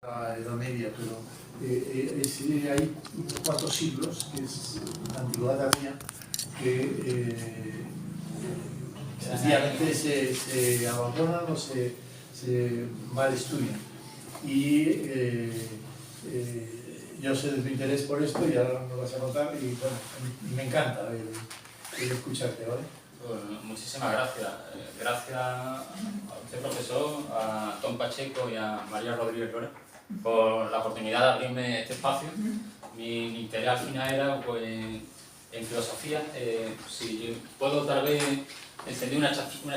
la Edad Media, pero hay 4 siglos, que es la antigüedad tardía, que sencillamente se abandonan o se mal estudian. Y yo sé de tu interés por esto y ahora me lo vas a contar y bueno, me encanta escucharte, ¿vale? Bueno, muchísimas gracias. Gracias a usted, profesor, a Tom Pacheco y a María Rodríguez Lora por la oportunidad de abrirme este espacio. Mi interés al final era pues, en filosofía. Si puedo tal vez encender una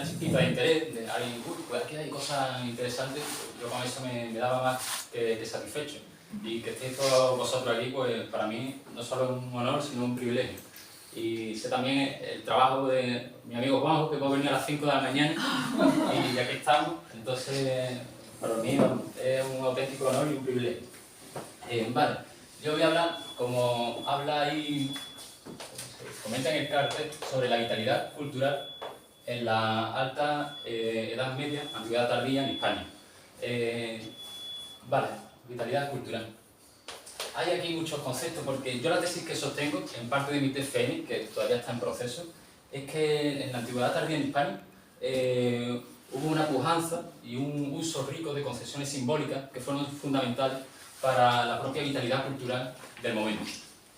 chispita de interés de alguien, pues aquí hay cosas interesantes, yo con eso me daba más que satisfecho. Y que estéis todos vosotros aquí, pues para mí no solo es un honor, sino un privilegio. Y sé también el trabajo de mi amigo Juanjo, que puede venir a las 5 de la mañana y aquí estamos. Entonces, para mí es un auténtico honor y un privilegio. Vale, yo voy a hablar, como habla ahí, comenta en el cartel, sobre la vitalidad cultural en la alta Edad Media, Antigüedad Tardía en España. Vale, vitalidad cultural. Hay aquí muchos conceptos, porque yo la tesis que sostengo, en parte de mi TFN, que todavía está en proceso, es que en la antigüedad tardía en España hubo una pujanza y un uso rico de concesiones simbólicas que fueron fundamentales para la propia vitalidad cultural del momento.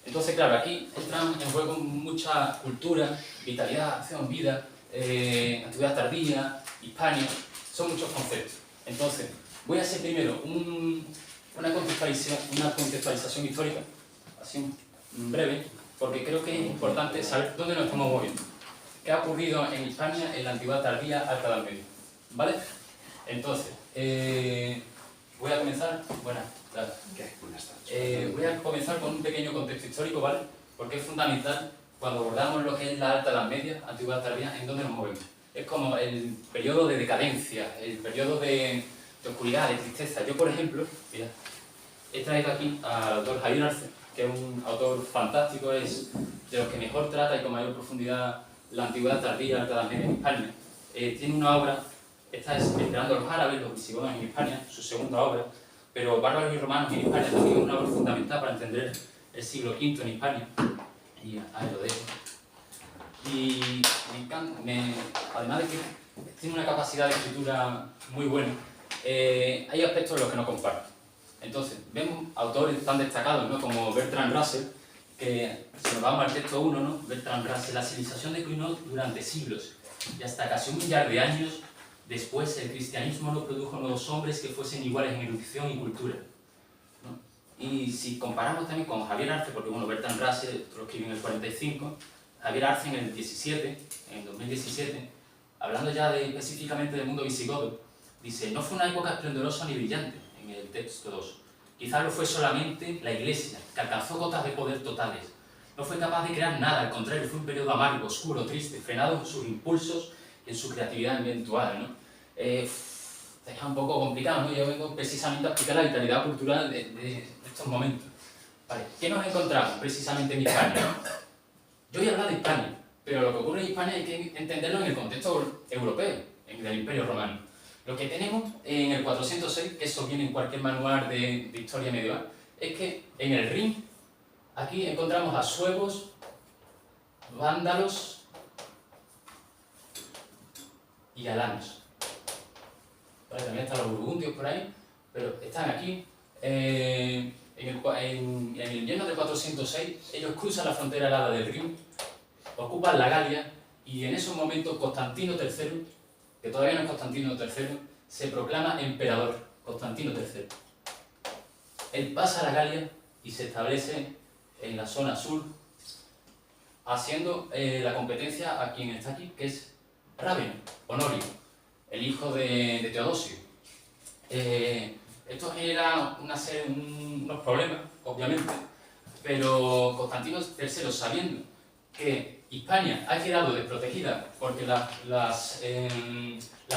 Entonces, claro, aquí entran en juego mucha cultura, vitalidad, acción, vida, antigüedad tardía, Hispania, son muchos conceptos. Entonces, voy a hacer primero una contextualización histórica, así breve, porque creo que es importante saber dónde nos estamos moviendo. ¿Qué ha ocurrido en España en la antigüedad tardía, alta Edad Media? ¿Vale? Entonces, voy a comenzar, voy a comenzar con un pequeño contexto histórico, ¿vale? Porque es fundamental cuando abordamos lo que es la alta Edad Media, antigüedad tardía, en dónde nos movemos. Es como el periodo de decadencia, el periodo de oscuridad, de tristeza. Yo, por ejemplo, mira, he traído aquí al autor Javier Arce, que es un autor fantástico, es de los que mejor trata y con mayor profundidad la antigüedad tardía, la alta Edad Media en España. Tiene una obra, esta es Esperando a los árabes, los visigodos en Hispania, su segunda obra, pero Bárbaros y romanos en Hispania también es una obra fundamental para entender el siglo V en Hispania. Y ahí lo dejo. Y me encanta, además de que tiene una capacidad de escritura muy buena, hay aspectos en los que no comparto. Entonces, vemos autores tan destacados, ¿no?, como Bertrand Russell, que si nos vamos al texto 1, ¿no?, Bertrand Russell, la civilización declinó durante siglos y hasta casi 1 millar de años después el cristianismo no produjo nuevos hombres que fuesen iguales en erudición y cultura, ¿no? Y si comparamos también con Javier Arce, porque bueno, Bertrand Russell lo escribió en el 45, Javier Arce en el 17, en 2017, hablando ya específicamente del mundo visigodo, dice: no fue una época esplendorosa ni brillante, en el texto 2. Quizás lo fue solamente la Iglesia, que alcanzó cotas de poder totales. No fue capaz de crear nada, al contrario, fue un periodo amargo, oscuro, triste, frenado en sus impulsos y en su creatividad eventual, ¿no? Es un poco complicado, ¿no? Yo vengo precisamente a explicar la vitalidad cultural de estos momentos. Vale, ¿qué nos encontramos precisamente en Hispania, ¿no? Yo voy a hablar de Hispania, pero lo que ocurre en Hispania hay que entenderlo en el contexto europeo, en el Imperio Romano. Lo que tenemos en el 406, que eso viene en cualquier manual de historia medieval, es que en el Rin, aquí encontramos a suevos, vándalos y alanos. Vale, también están los burgundios por ahí, pero están aquí. En el invierno del 406, ellos cruzan la frontera helada del Rin, ocupan la Galia, y en esos momentos Constantino III, que todavía no es Constantino III, se proclama emperador, Constantino III. Él pasa a la Galia y se establece en la zona sur, haciendo la competencia a quien está aquí, que es Ráveno, Honorio, el hijo de Teodosio. Esto genera unos problemas, obviamente, pero Constantino III, sabiendo que Hispania ha quedado desprotegida porque las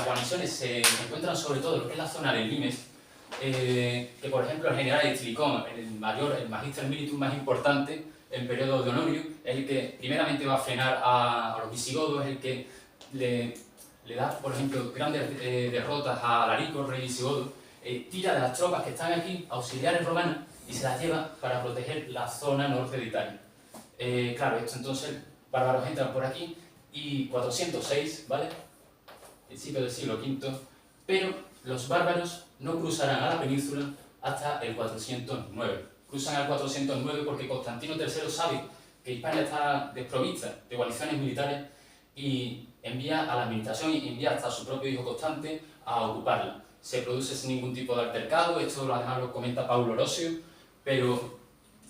guarniciones se encuentran sobre todo en lo que es la zona del Limes, que por ejemplo el general Estilicón, el magister militum más importante en periodo de Honorio, es el que primeramente va a frenar a los visigodos, es el que le da, por ejemplo, grandes derrotas a Alarico, rey visigodo, tira de las tropas que están aquí, auxiliares romanas, y se las lleva para proteger la zona norte de Italia. Claro, esto entonces, bárbaros entran por aquí, y 406, ¿vale? Principio del siglo V, pero los bárbaros no cruzarán a la península hasta el 409. Cruzan al 409 porque Constantino III sabe que Hispania está desprovista de guarniciones militares y envía a la administración y envía hasta a su propio hijo Constante a ocuparla. Se produce sin ningún tipo de altercado, esto además lo comenta Paulo Orosio, pero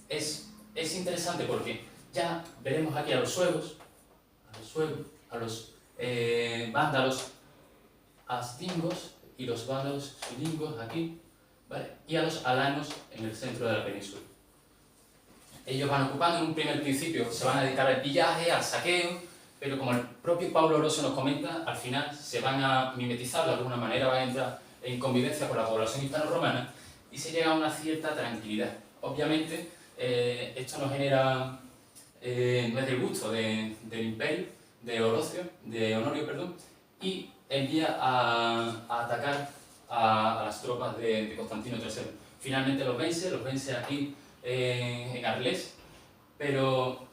es interesante porque ya veremos aquí a los suevos, a los vándalos astingos y los vándalos sulingos aquí, ¿vale? Y a los alanos en el centro de la península. Ellos van ocupando en un primer principio, se van a dedicar al pillaje, al saqueo, pero como el propio Paulo Orosio nos comenta, al final se van a mimetizar de alguna manera, van a entrar en convivencia con la población hispano-romana y se llega a una cierta tranquilidad. Obviamente, esto no genera, no es del gusto del imperio, de Honorio, perdón, y envía a atacar a las tropas de Constantino III. Finalmente los vence aquí en Arles, pero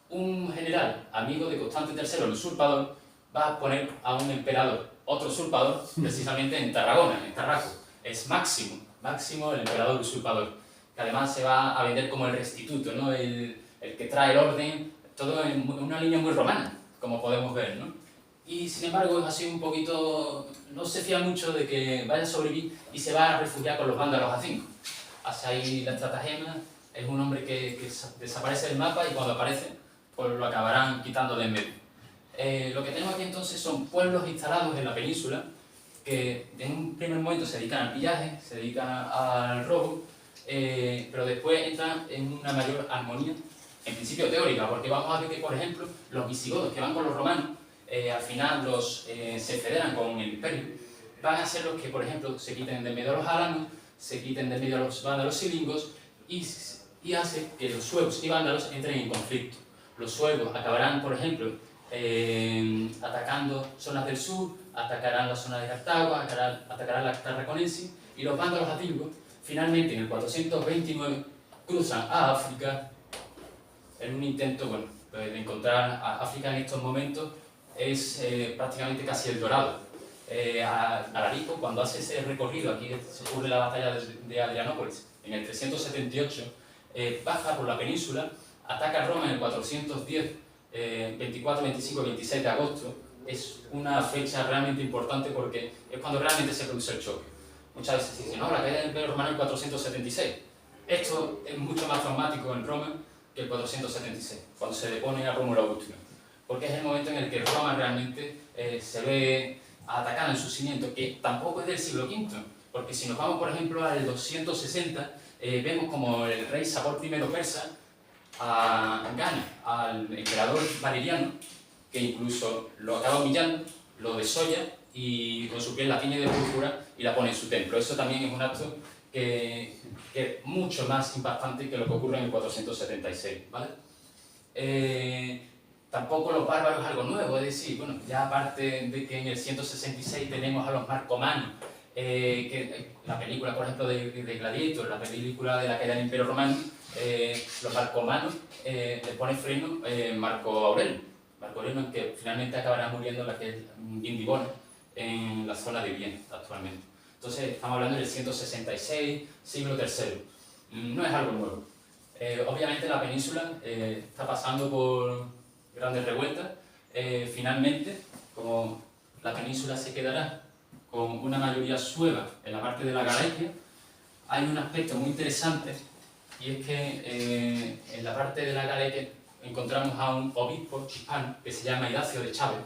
un general amigo de Constante III, el usurpador, va a poner a un emperador, otro usurpador, precisamente en Tarragona, en Tarraco. Es Máximo, el emperador usurpador, que además se va a vender como el restituto, ¿no? el que trae el orden, todo en una línea muy romana, como podemos ver, ¿no? Y sin embargo es así un poquito, no se fía mucho de que vaya a sobrevivir y se va a refugiar con los vándalos asingos. Hace ahí la estratagema, es un hombre que desaparece del mapa y cuando aparece pues lo acabarán quitando de en medio. Lo que tenemos aquí entonces son pueblos instalados en la península que en un primer momento se dedican al pillaje, se dedican al robo, pero después entran en una mayor armonía, en principio teórica, porque vamos a ver que, por ejemplo, los visigodos que van con los romanos, al final se federan con el imperio, van a ser los que, por ejemplo, se quiten de medio a los alanos, se quiten de medio a los vándalos silingos y hace que los suevos y vándalos entren en conflicto. Los suevos acabarán, por ejemplo, atacando zonas del sur, atacarán la zona de Cartago, atacarán la Tarraconense, y los vándalos atingos, finalmente en el 429, cruzan a África en un intento, bueno, de encontrar a África en estos momentos es prácticamente casi el Dorado. Alarico, cuando hace ese recorrido, aquí se ocurre la batalla de Adrianópolis, en el 378, baja por la península, ataca Roma en el 410, 24, 25, 26 de agosto. Es una fecha realmente importante porque es cuando realmente se produce el choque. Muchas veces se dice, no, la caída del Imperio Romano en el 476. Esto es mucho más traumático en Roma que el 476, cuando se depone a Rómulo Augusto, porque es el momento en el que Roma realmente se ve atacada en sus cimientos, que tampoco es del siglo V, porque si nos vamos, por ejemplo, al 260, vemos como el rey Sapor I persa gana al emperador Valeriano, que incluso lo acaba humillando, lo desolla y con su piel la tiñe de púrpura y la pone en su templo. Eso también es un acto que es mucho más impactante que lo que ocurre en el 476, ¿vale? Tampoco los bárbaros es algo nuevo, es decir, bueno, ya aparte de que en el 166 tenemos a los marcomanos, que la película, por ejemplo, de Gladiator, la película de la caída del Imperio Romano, los marcomanos le pone freno Marco Aurelio, que finalmente acabará muriendo en la que es Indibona, en la zona de Viena actualmente. Entonces estamos hablando del 166, siglo III. No es algo nuevo. Obviamente la península está pasando por grandes revueltas. Finalmente, como la península se quedará con una mayoría sueva en la parte de la Galacia, hay un aspecto muy interesante, y es que en la parte de la Galacia encontramos a un obispo hispano que se llama Idacio de Chávez,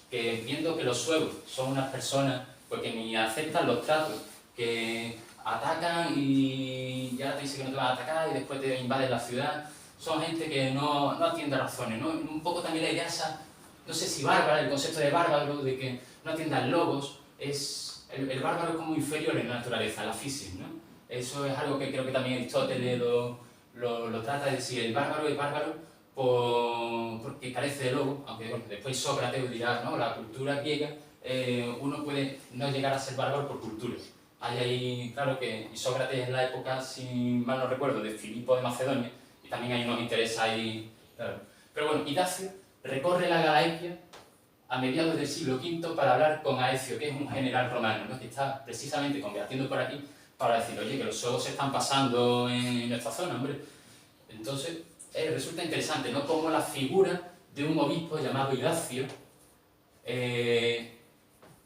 que viendo que los suevos son unas personas pues, que ni aceptan los tratos, que atacan y ya te dicen que no te van a atacar y después te invaden la ciudad, son gente que no atiende razones, ¿no? Un poco también la idea esa, no sé si bárbara, el concepto de bárbaro, de que no atiendan lobos, es el bárbaro es como inferior en la naturaleza, la fisis, ¿no? Eso es algo que creo que también Aristóteles lo trata, es decir, el bárbaro es bárbaro porque carece de lobo, aunque bueno, después Sócrates dirá, ¿no? La cultura griega uno puede no llegar a ser bárbaro por cultura. Hay ahí, claro que Sócrates en la época, si mal no recuerdo, de Filipo de Macedonia, y también hay unos intereses ahí, claro. Pero bueno, Idacio recorre la Gallaecia a mediados del siglo V para hablar con Aecio, que es un general romano, ¿no? Que está precisamente convirtiendo por aquí para decir, oye, que los suegos se están pasando en nuestra zona, hombre. Entonces, resulta interesante, ¿no? Cómo la figura de un obispo llamado Idacio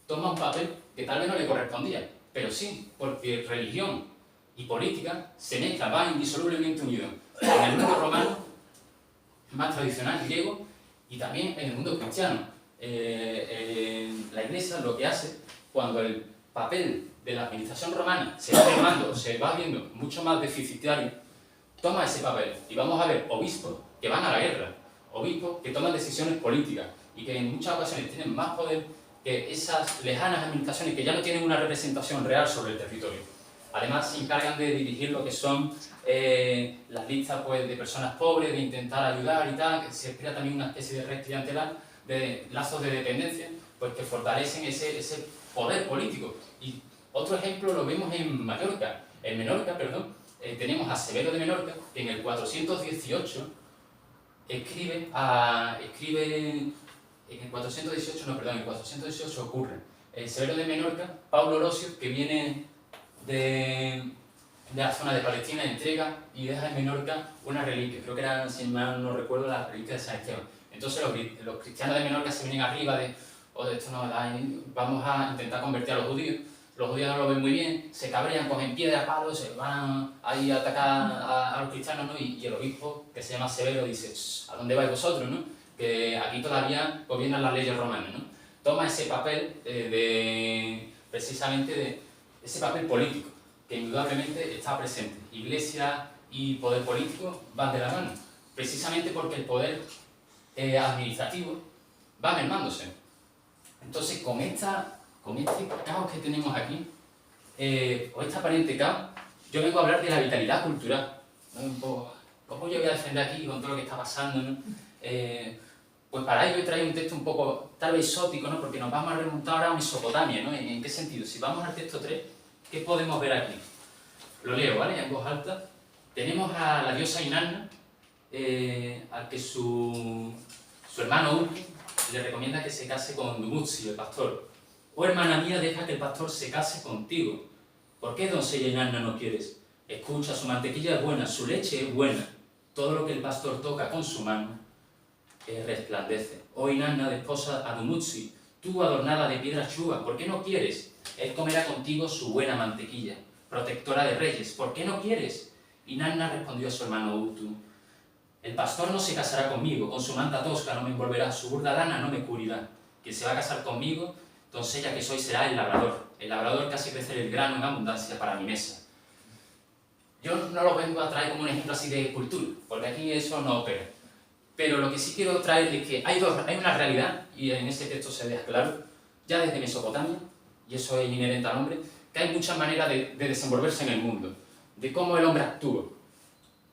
toma un papel que tal vez no le correspondía, pero sí, porque religión y política se mezclan, van indisolublemente unidos en el mundo romano más tradicional, griego, y también en el mundo cristiano. La Iglesia lo que hace, cuando el papel de la administración romana se va mermando, se va viendo mucho más deficitario, toma ese papel. Y vamos a ver obispos que van a la guerra, obispos que toman decisiones políticas y que en muchas ocasiones tienen más poder que esas lejanas administraciones que ya no tienen una representación real sobre el territorio. Además, se encargan de dirigir lo que son las listas, pues, de personas pobres, de intentar ayudar y tal, que se crea también una especie de red clientelar, de lazos de dependencia, pues que fortalecen ese poder político. Y otro ejemplo lo vemos en Mallorca. En Menorca, perdón, tenemos a Severo de Menorca, que en el 418 escribe en el 418, no, perdón, en el 418 ocurre. Severo de Menorca, Pablo Orosio, que viene de la zona de Palestina, entrega y deja en Menorca una reliquia. Creo que eran, si mal no recuerdo, las reliquias de San Esteban. Entonces los cristianos de Menorca se vienen arriba de, de esto no, vamos a intentar convertir a los judíos. Los judíos no lo ven muy bien, se cabrean, cogen piedras, palos, se van ahí a atacar a los cristianos, ¿no? Y el obispo, que se llama Severo, dice, ¿a dónde vais vosotros, no? Que aquí todavía gobiernan las leyes romanas, ¿no? Toma ese papel precisamente de ese papel político, que indudablemente está presente. Iglesia y poder político van de la mano, precisamente porque el poder administrativo va mermándose. Entonces, con este caos que tenemos aquí, o este aparente caos, yo vengo a hablar de la vitalidad cultural, ¿no? ¿Cómo yo voy a defender aquí con todo lo que está pasando, ¿no? Pues para ello he traído un texto un poco, tal vez exótico, ¿no? Porque nos vamos a remontar ahora a Mesopotamia, ¿no? ¿En qué sentido? Si vamos al texto 3, ¿qué podemos ver aquí? Lo leo, ¿vale? En voz alta. Tenemos a la diosa Inanna, al que su hermano Urki le recomienda que se case con Dumuzi, el pastor. Oh, hermana mía, deja que el pastor se case contigo. ¿Por qué, doncella Inanna, no quieres? Escucha, su mantequilla es buena, su leche es buena. Todo lo que el pastor toca con su mano resplandece. Oh, Inanna, desposa a Dumuzi, tú adornada de piedras chuvas, ¿por qué no quieres? Él comerá contigo su buena mantequilla, protectora de reyes, ¿por qué no quieres? Inanna respondió a su hermano Utu, el pastor no se casará conmigo, con su manta tosca no me envolverá, su burda lana no me cubrirá. Quien se va a casar conmigo, doncella que soy, será el labrador que hace crecer el grano en abundancia para mi mesa. Yo no lo vengo a traer como un ejemplo así de cultura, porque aquí eso no opera. Pero lo que sí quiero traer es que hay una realidad, y en ese texto se deja claro, ya desde Mesopotamia, y eso es inherente al hombre, que hay muchas maneras de desenvolverse en el mundo, de cómo el hombre actúa.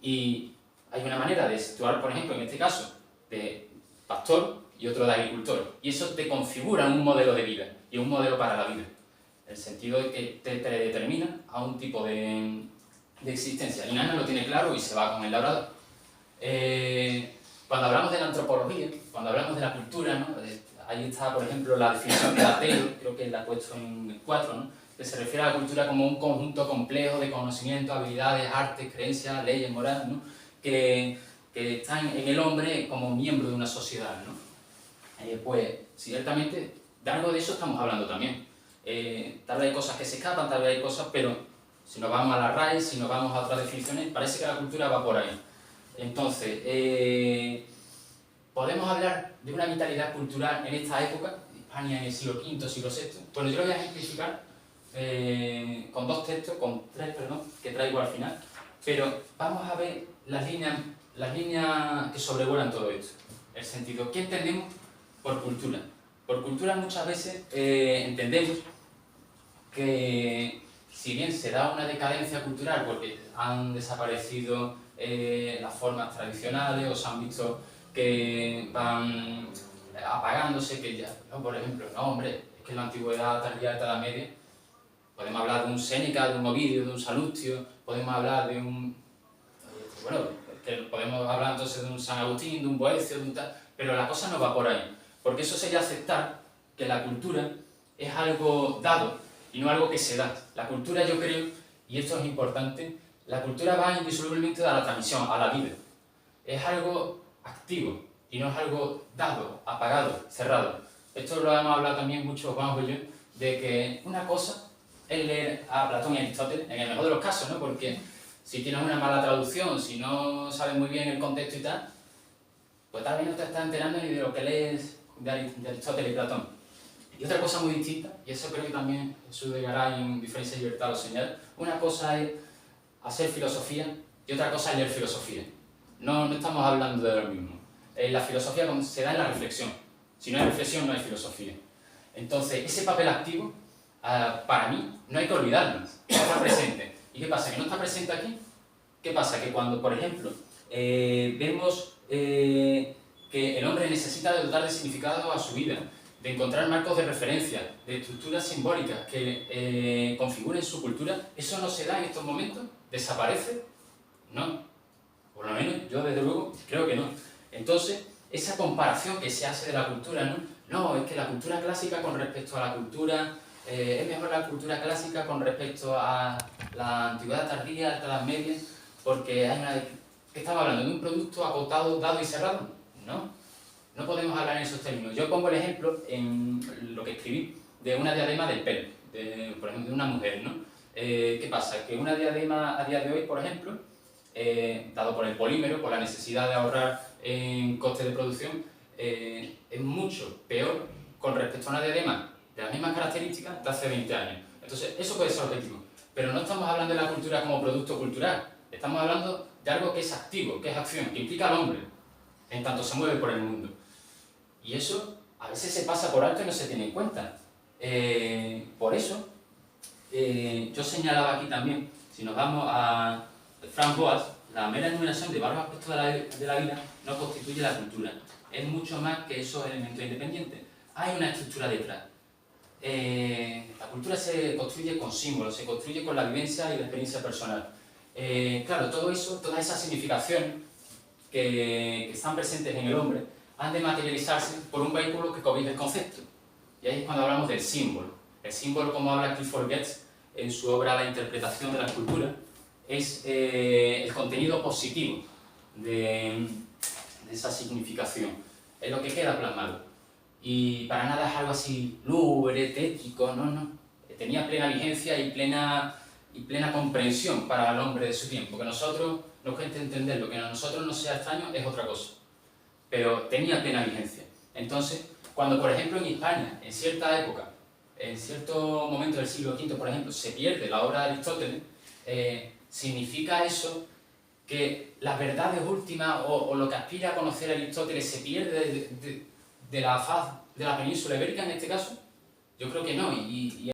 Y hay una manera de actuar, por ejemplo, en este caso, de pastor y otro de agricultor. Y eso te configura un modelo de vida y un modelo para la vida. En el sentido de que te predetermina a un tipo de existencia. Inanna lo tiene claro y se va con el labrador. Cuando hablamos de la antropología, cuando hablamos de la cultura, ¿no? Ahí está, por ejemplo, la definición de Taylor, creo que la he puesto en el 4, ¿no? Que se refiere a la cultura como un conjunto complejo de conocimientos, habilidades, artes, creencias, leyes, morales, ¿no? que están en el hombre como miembro de una sociedad, ¿no? Pues ciertamente de algo de eso estamos hablando también. Tal vez hay cosas que se escapan, tal vez hay cosas, pero si nos vamos a la RAE, si nos vamos a otras definiciones, parece que la cultura va por ahí. Entonces, podemos hablar de una vitalidad cultural en esta época, Hispania en el siglo V, siglo VI. Bueno, yo lo voy a ejemplificar con tres, que traigo al final, pero vamos a ver las líneas que sobrevuelan todo esto. El sentido, ¿qué entendemos por cultura? Por cultura muchas veces entendemos que si bien se da una decadencia cultural porque han desaparecido las formas tradicionales o se han visto que van apagándose, que ya, no, por ejemplo, no hombre, es que en la antigüedad tardía de la Edad Media, podemos hablar de un Séneca, de un Ovidio, de un Salustio, podemos hablar de un... Bueno, que podemos hablar entonces de un San Agustín, de un Boecio, de un tal... Pero la cosa no va por ahí, porque eso sería aceptar que la cultura es algo dado y no algo que se da. La cultura, yo creo, y esto es importante, la cultura va indisolublemente a la transmisión, a la vida. Es algo activo y no es algo dado, apagado, cerrado. Esto lo hemos hablado también mucho Juanjo y yo, de que una cosa es leer a Platón y Aristóteles, en el mejor de los casos, ¿no? Porque si tienes una mala traducción, si no sabes muy bien el contexto y tal, pues tal vez no te estás enterando ni de lo que lees de Aristóteles y Platón. Y otra cosa muy distinta, y eso creo que también Jesús de Garay en Diferencia y Libertad lo señala, una cosa es hacer filosofía y otra cosa es leer filosofía. No estamos hablando de lo mismo. La filosofía se da en la reflexión. Si no hay reflexión, no hay filosofía. Entonces, ese papel activo, para mí, no hay que olvidarlo. Está presente. ¿Y qué pasa? ¿Que no está presente aquí? ¿Qué pasa? Que cuando, por ejemplo, vemos que el hombre necesita dotar de significado a su vida, de encontrar marcos de referencia, de estructuras simbólicas que configuren su cultura, ¿eso no se da en estos momentos? ¿Desaparece? No. Por lo menos yo, desde luego, creo que no. Entonces, esa comparación que se hace de la cultura, ¿no? No, es que la cultura clásica con respecto a la cultura... es mejor la cultura clásica con respecto a la antigüedad tardía, alta edad media, porque hay una... ¿Qué estamos hablando? ¿De un producto acotado, dado y cerrado? No. No podemos hablar en esos términos. Yo pongo el ejemplo en lo que escribí de una diadema del pelo, por ejemplo, de una mujer, ¿no? ¿Qué pasa? Que una diadema a día de hoy, por ejemplo, dado por el polímero, por la necesidad de ahorrar en costes de producción, es mucho peor con respecto a una diadema de las mismas características de hace 20 años. Entonces, eso puede ser objetivo. Pero no estamos hablando de la cultura como producto cultural. Estamos hablando de algo que es activo, que es acción, que implica al hombre, en tanto se mueve por el mundo. Y eso a veces se pasa por alto y no se tiene en cuenta. Por eso, yo señalaba aquí también, si nos vamos a Frank Boas, la mera enumeración de varios aspectos de la vida no constituye la cultura. Es mucho más que esos elementos independientes. Hay una estructura detrás. La cultura se construye con símbolos, se construye con la vivencia y la experiencia personal. Claro, todo eso, todas esas significaciones que están presentes en el hombre han de materializarse por un vehículo que cobije el concepto. Y ahí es cuando hablamos del símbolo. El símbolo, como habla Clifford Geertz en su obra La interpretación de la cultura, es el contenido positivo de esa significación. Es lo que queda plasmado. Y para nada es algo así lúgubre, tétrico, no. Tenía plena vigencia y plena comprensión para el hombre de su tiempo. Que nosotros nos cueste entender lo que a nosotros nos sea extraño es otra cosa. Pero tenía plena vigencia. Entonces, cuando por ejemplo en España, en cierta época, en cierto momento del siglo V, por ejemplo, se pierde la obra de Aristóteles, significa eso que las verdades últimas o lo que aspira a conocer Aristóteles se pierde de la faz de la península ibérica en este caso. Yo creo que no, y